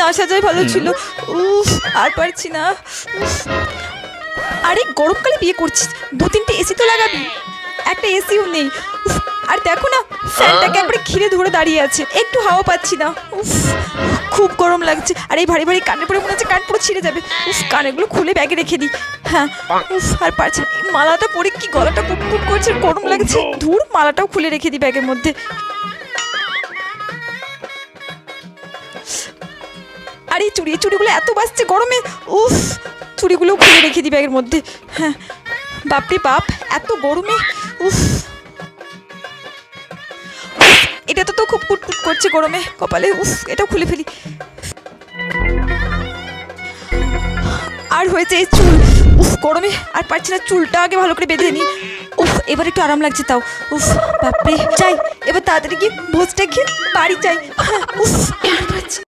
না সাজাই ভালো ছিল। উফ, আর পারছি না। আরে গরমকালে বিয়ে করছিস, 2-3টে এসি তো লাগাবি। একটা এসিও নেই। উফ, আর দেখো না ফ্যানটাকে একবারে ঘিরে ধরে দাঁড়িয়ে আছে, একটু হাওয়া পাচ্ছি না। উফ, খুব গরম লাগছে। আর এই ভারী ভারী কানে পরে মনে হচ্ছে কান পুরো ছিঁড়ে যাবে। উফ, কানেগুলো খুলে ব্যাগে রেখে দিই। হ্যাঁ, উফ, আর পারছি না। এই মালাটা পরে কি গলাটা কুটকুট করছে, গরম লাগছে। ধুর, মালাটাও খুলে রেখে দিই ব্যাগের মধ্যে। আর এই চুড়িগুলো এত বাজছে গরমে। উফ, চুড়িগুলো খুলে রেখে দিই ব্যাগের মধ্যে। হ্যাঁ, বাপরে বাপ, এত গরমে। উফ, এটা তো খুব কুটকুট করছে গরমে কপালে। উফ, এটাও খুলে ফেলি। আর হয়েছে এই চুল। উফ, গরমে আর পারছি না, চুলটা আগে ভালো করে বেঁধে নি। উফ, এবার একটু আরাম লাগছে তাও। উফ, বাপরে, যাই এবার তাড়াতাড়ি গিয়ে ভোজটা খেয়ে বাড়ি যাই। উফ, আর পারছি